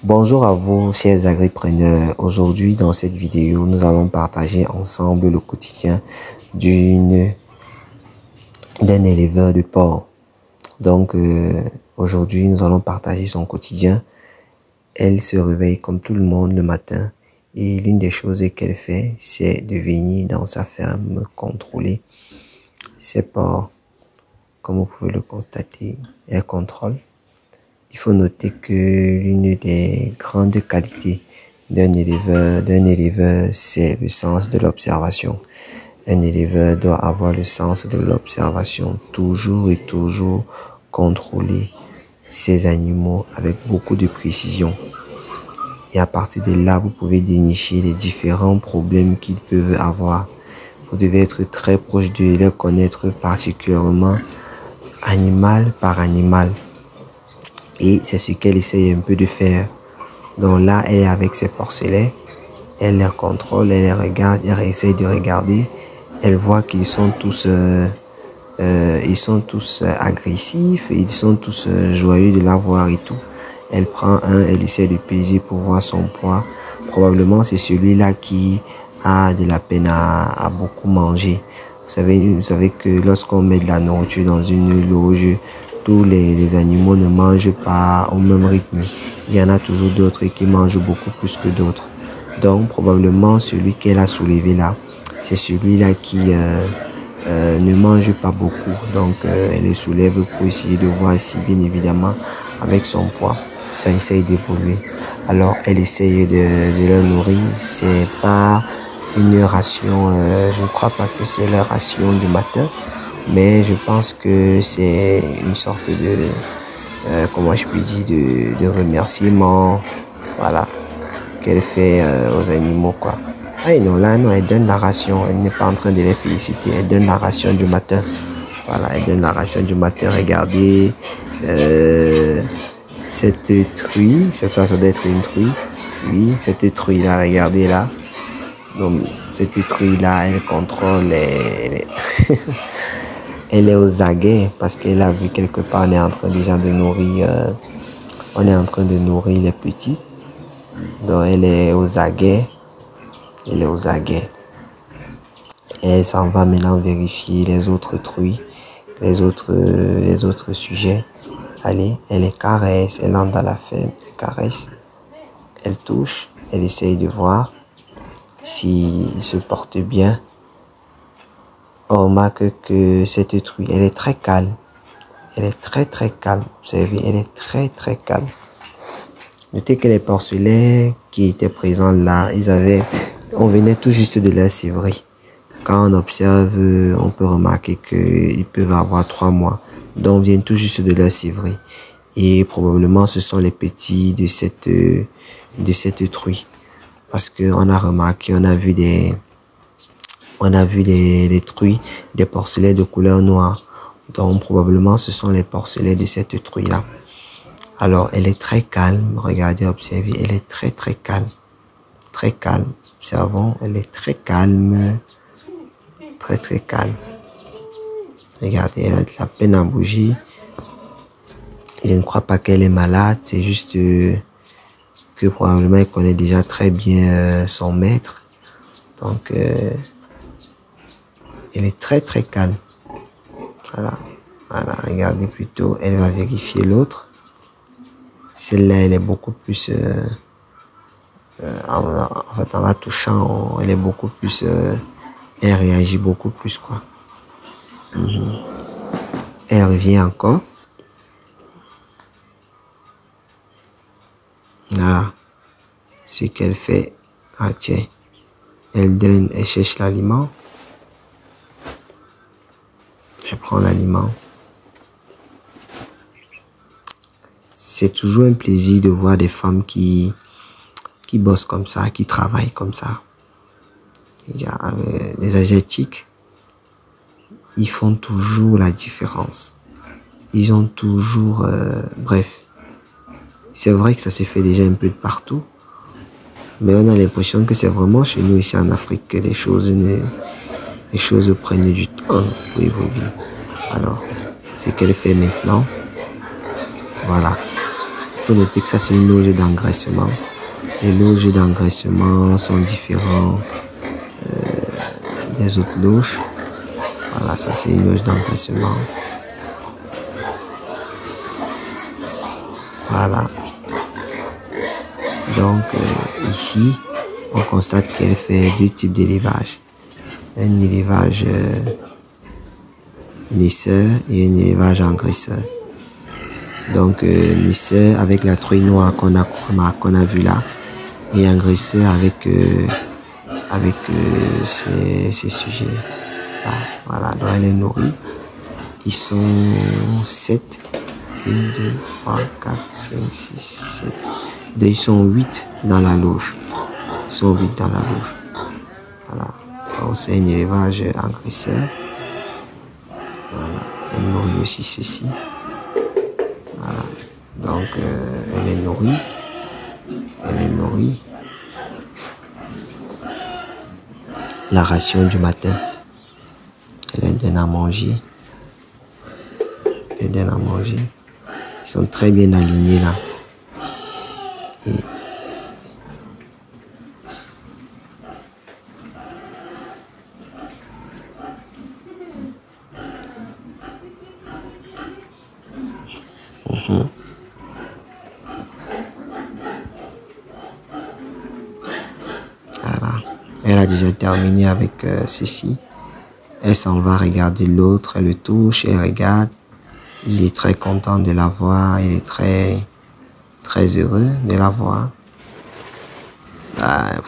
Bonjour à vous, chers agripreneurs. Aujourd'hui, dans cette vidéo, nous allons partager ensemble le quotidien d'un éleveur de porc. Donc, aujourd'hui, nous allons partager son quotidien. Elle se réveille comme tout le monde le matin et l'une des choses qu'elle fait, c'est de venir dans sa ferme contrôler ses porcs. Comme vous pouvez le constater, elle contrôle. Il faut noter que l'une des grandes qualités d'un éleveur, c'est le sens de l'observation. Un éleveur doit avoir le sens de l'observation, toujours et toujours contrôler ses animaux avec beaucoup de précision. Et à partir de là, vous pouvez dénicher les différents problèmes qu'ils peuvent avoir. Vous devez être très proche d'eux et les connaître particulièrement animal par animal. Et c'est ce qu'elle essaye un peu de faire. Donc là, elle est avec ses porcelets. Elle les contrôle, elle les regarde, elle essaye de regarder. Elle voit qu'ils sont tous, agressifs, ils sont tous joyeux de la voir et tout. Elle prend un, elle essaie de peser pour voir son poids. Probablement, c'est celui-là qui a de la peine à beaucoup manger. Vous savez que lorsqu'on met de la nourriture dans une loge, tous les animaux ne mangent pas au même rythme. Il y en a toujours d'autres qui mangent beaucoup plus que d'autres. Donc, probablement, celui qu'elle a soulevé là, c'est celui-là qui ne mange pas beaucoup. Donc, elle le soulève pour essayer de voir si, bien évidemment, avec son poids, ça essaye d'évoluer. Alors, elle essaye de le nourrir. C'est pas une ration, je ne crois pas que c'est la ration du matin. Mais je pense que c'est une sorte de, comment je peux dire, de remerciement, voilà, qu'elle fait aux animaux, quoi. Ah non, là, non, elle donne la ration, elle n'est pas en train de les féliciter, elle donne la ration du matin. Voilà, elle donne la ration du matin, regardez, cette truie, ça doit être une truie, oui, cette truie-là, regardez là. Donc, cette truie-là, elle contrôle elle est aux aguets parce qu'elle a vu quelque part, on est en train déjà de nourrir, on est en train de nourrir les petits. Donc elle est aux aguets, elle est aux aguets. Et elle s'en va maintenant vérifier les autres truies, les autres sujets. Allez, elle les caresse, elle entre dans la ferme, elle caresse, elle touche, elle essaye de voir s'ils se portent bien. On remarque que cette truie, elle est très calme. Elle est très calme. Observez, elle est très calme. Notez que les porcelets qui étaient présents là, on venait tout juste de leur sévrer. Quand on observe, on peut remarquer qu'ils peuvent avoir 3 mois. Donc, on vient tout juste de leur sévrer. Et probablement, ce sont les petits de cette truie. Parce qu'on a remarqué, on a vu des truies, des porcelets de couleur noire. Donc, probablement, ce sont les porcelets de cette truie-là. Alors, elle est très calme. Regardez, observez, elle est très calme. Très calme. Observons, elle est très calme. Très calme. Regardez, elle a de la peine à bouger. Je ne crois pas qu'elle est malade. C'est juste que probablement, elle connaît déjà très bien son maître. Donc, elle est très calme. Voilà, regardez plutôt, elle va vérifier l'autre. Celle-là, elle est beaucoup plus, en la touchant, elle est beaucoup plus, elle réagit beaucoup plus, quoi. Elle revient encore. Voilà, ce qu'elle fait, ah tiens, elle cherche l'aliment. Elle prend l'aliment. C'est toujours un plaisir de voir des femmes qui bossent comme ça, qui travaillent comme ça. Les Asiatiques, ils font toujours la différence. Ils ont toujours... bref, c'est vrai que ça se fait déjà un peu de partout. Mais on a l'impression que c'est vraiment chez nous ici en Afrique que les choses prennent du temps pour évoluer. Alors, ce qu'elle fait maintenant, voilà. faut noter que ça c'est une loge d'engraissement. Les loges d'engraissement sont différents des autres loges. Voilà, ça c'est une loge d'engraissement. Voilà. Donc ici, on constate qu'elle fait deux types d'élevage. Un élevage naisseur et un élevage engraisseur. Donc naisseur avec la truie noire qu'on a vu là, et engraisseur avec ces sujets là. Voilà, donc elle est nourrie. Ils sont 7. 1, 2, 3, 4, 5, 6, 7. Ils sont 8 dans la loge. Ils sont 8 dans la loge. Voilà. Donc c'est un élevage engraisseur. Voilà. Elle nourrit aussi ceci. Voilà. Donc elle est nourrie. Elle est nourrie. La ration du matin. Elle donne à manger. Elle donne à manger. Ils sont très bien alignés là. Et voilà. Elle a déjà terminé avec ceci. Elle s'en va regarder l'autre, elle le touche, elle regarde. Il est très content de la voir, il est très heureux de la voir.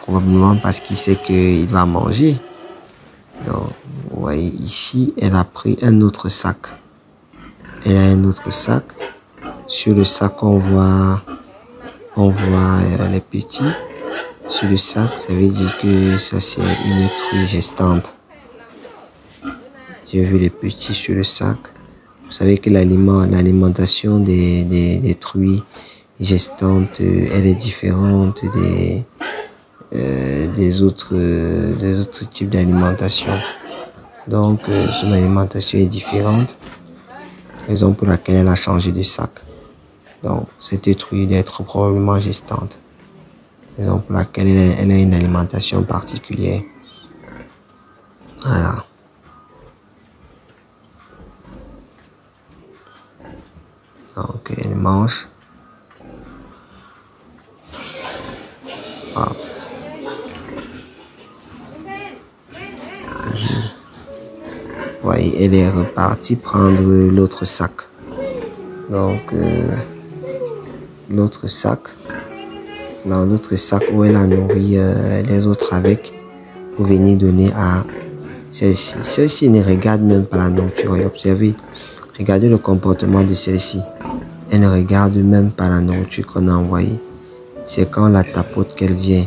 Probablement parce qu'il sait qu'il va manger. Donc, vous voyez ici, elle a pris un autre sac. Elle a un autre sac. Sur le sac, on voit les petits. Sur le sac, ça veut dire que ça c'est une truie gestante. J'ai vu les petits sur le sac. Vous savez que l'alimentation des truies gestantes, elle est différente des autres types d'alimentation. Donc, son alimentation est différente. Raison pour laquelle elle a changé de sac. Donc, cette truie doit être probablement gestante. Raison pour laquelle elle a une alimentation particulière. Voilà. Donc, elle mange. Wow. Voyez, elle est repartie prendre l'autre sac. Donc, l'autre sac. Dans l'autre sac où elle a nourri les autres avec, pour venir donner à celle-ci. Celle-ci ne regarde même pas la nourriture. Observez, regardez le comportement de celle-ci. Elle ne regarde même pas la nourriture qu'on a envoyée. C'est quand on la tapote qu'elle vient.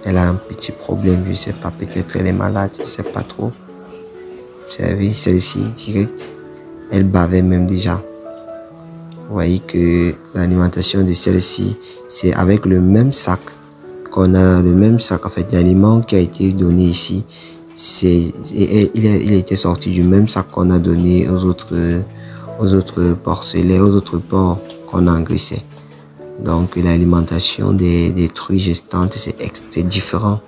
Elle a un petit problème, je ne sais pas, peut-être elle est malade, je ne sais pas trop. Observez, celle-ci, direct, elle bavait même déjà. Vous voyez que l'alimentation de celle-ci, c'est avec le même sac qu'on a, le même sac, en fait, l'aliment qui a été donné ici, il a été sorti du même sac qu'on a donné aux autres porcelets, aux autres porcs qu'on a engraissés. Donc l'alimentation des truies gestantes, c'est différent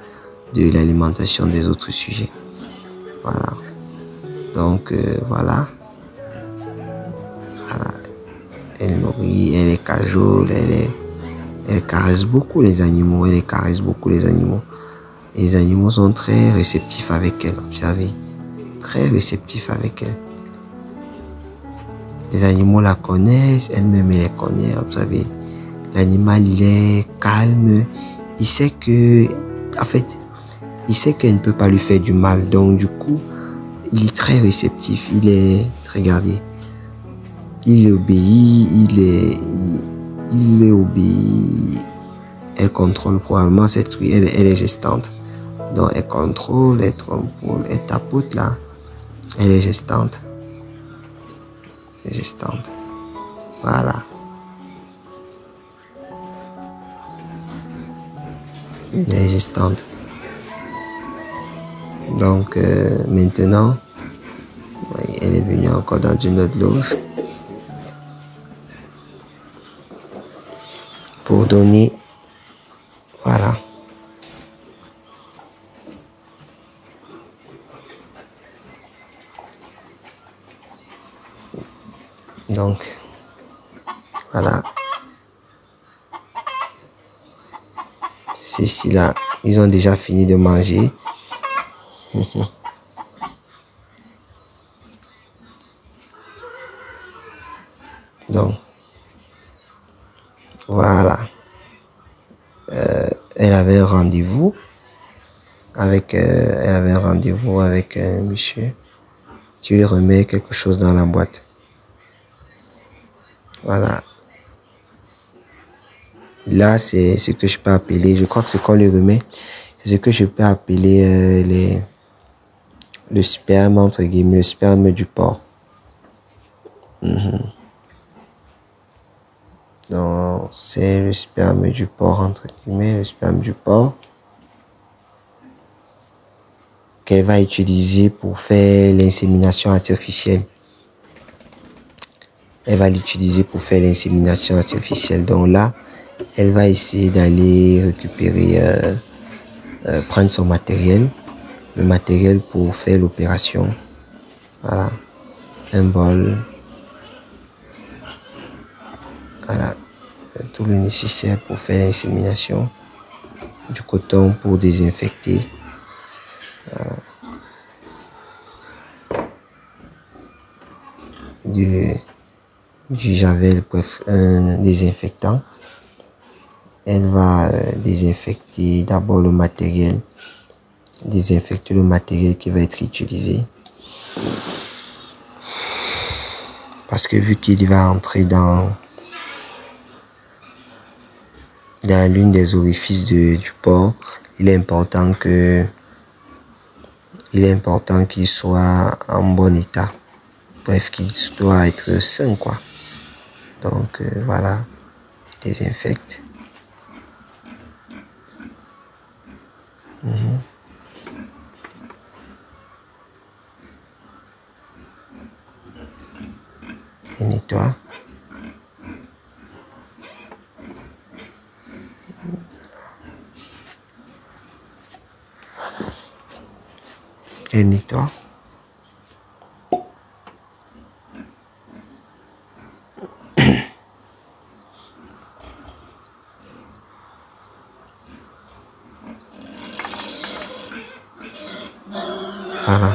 de l'alimentation des autres sujets. Voilà. Donc voilà. Elle nourrit, elle est cajole, elle caresse beaucoup les animaux, elle caresse beaucoup les animaux. Les animaux sont très réceptifs avec elle, observez. Très réceptifs avec elle. Les animaux la connaissent, elle-même elle les connaît, observez. L'animal, il est calme. Il sait que, en fait, il sait qu'elle ne peut pas lui faire du mal. Donc, du coup, il est très réceptif. Il est, regardez, il obéit, il est obéi. Elle contrôle probablement cette truie. Elle est gestante. Donc, elle contrôle, elle trompe, elle tapote là. Elle est gestante. Elle est gestante. Voilà. Elle est gestante. Donc maintenant, elle est venue encore dans une autre loge. pour donner, voilà. Donc, voilà. Ceux-ci-là, ils ont déjà fini de manger. Donc, voilà. Elle avait un rendez-vous avec, un monsieur. Tu lui remets quelque chose dans la boîte. Voilà. Là, c'est ce que je peux appeler, je crois que ce qu'on lui remet, c'est ce que je peux appeler le sperme, entre guillemets, le sperme du porc. Donc, c'est le sperme du porc, entre guillemets, le sperme du porc qu'elle va utiliser pour faire l'insémination artificielle. Elle va l'utiliser pour faire l'insémination artificielle. Donc là, elle va essayer d'aller récupérer, prendre son matériel, le matériel pour faire l'opération. Voilà, un bol. Voilà, tout le nécessaire pour faire l'insémination, du coton pour désinfecter. Voilà. Du javel, bref, un désinfectant. Elle va désinfecter d'abord le matériel, désinfecter le matériel qui va être utilisé. Parce que vu qu'il va entrer dans l'une des orifices du porc, il est important qu'il soit en bon état. Bref, qu'il doit être sain, quoi. Donc, voilà, il désinfecte. Il nettoie. Il nettoie. Voilà.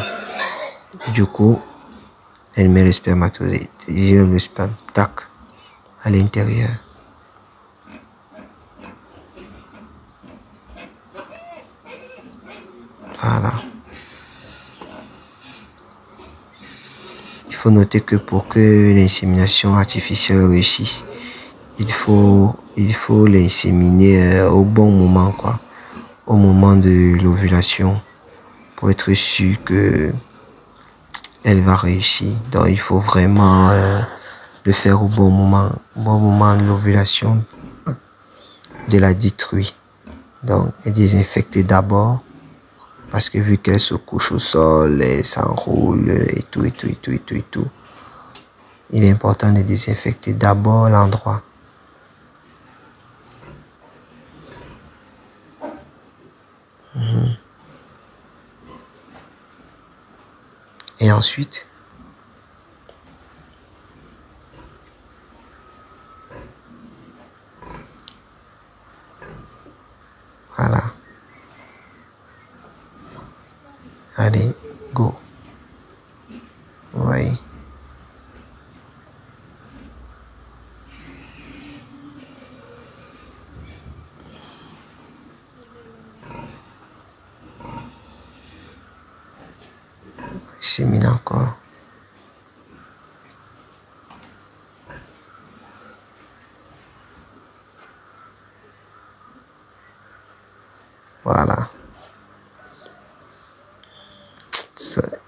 Du coup, elle met le spermatozoïde, le sperme, tac, à l'intérieur. Voilà. Il faut noter que pour que l'insémination artificielle réussisse, il faut l'inséminer au bon moment, quoi, au moment de l'ovulation, pour être sûr que elle va réussir. Donc il faut vraiment le faire au bon moment de l'ovulation de la dite truie. Donc elle désinfecter d'abord, parce que vu qu'elle se couche au sol, elle s'enroule et tout. Il est important de désinfecter d'abord l'endroit. Et ensuite, voilà. Allez, go. Oui. Sémine encore. Voilà.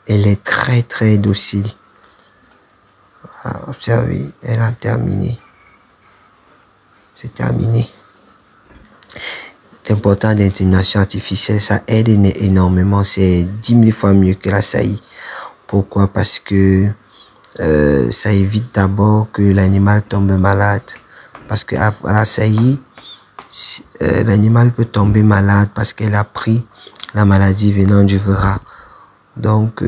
Elle est très docile. Voilà, observez, elle a terminé. C'est terminé. L'important de l'insémination artificielle, ça aide énormément. C'est 10 000 fois mieux que la saillie. Pourquoi? Parce que ça évite d'abord que l'animal tombe malade. Parce que à la saillie, l'animal peut tomber malade parce qu'elle a pris la maladie venant du rat. Donc,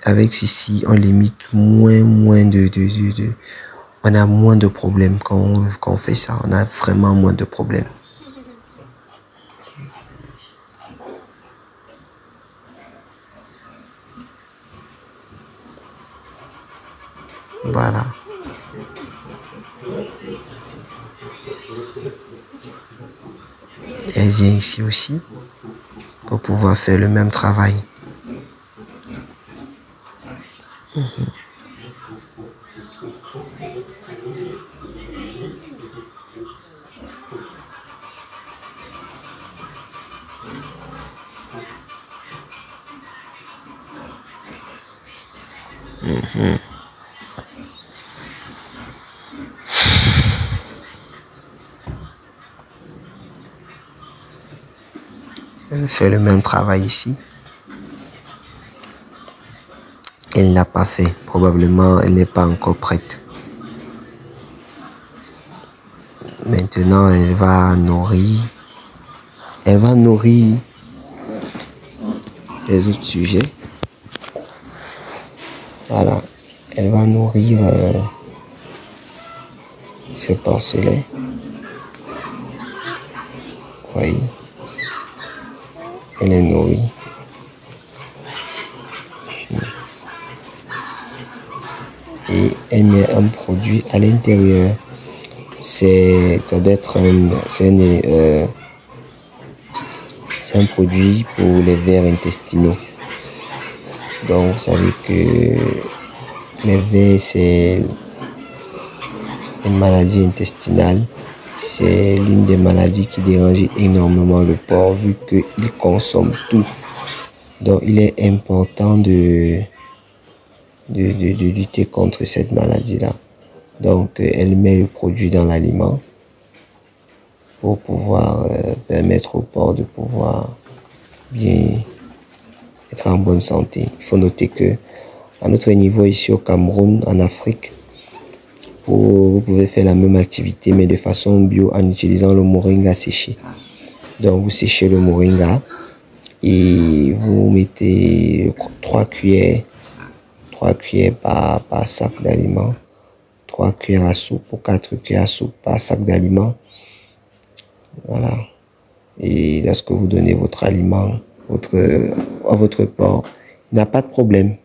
avec ceci, on limite on a moins de problèmes quand on fait ça. On a vraiment moins de problèmes. Voilà. Elle vient ici aussi pour pouvoir faire le même travail. Elle fait le même travail ici. Elle n'a pas fait. Probablement, elle n'est pas encore prête. Maintenant, elle va nourrir. Elle va nourrir les autres sujets. Voilà. Elle va nourrir ce porcelet. Oui. Elle est nourrie. Et elle met un produit à l'intérieur. C'est un produit pour les vers intestinaux. Donc, vous savez que les vers, c'est une maladie intestinale. C'est l'une des maladies qui dérange énormément le porc vu qu'il consomme tout. Donc, il est important de lutter contre cette maladie-là. Donc, elle met le produit dans l'aliment pour pouvoir permettre au porc de pouvoir bien être en bonne santé. Il faut noter que à notre niveau ici au Cameroun, en Afrique, vous pouvez faire la même activité mais de façon bio en utilisant le moringa séché. Donc, vous séchez le moringa et vous mettez 3 cuillères par sac d'aliments. 3 cuillères à soupe ou 4 cuillères à soupe par sac d'aliments. Voilà. Et lorsque vous donnez votre aliment à votre porc, il n'a pas de problème.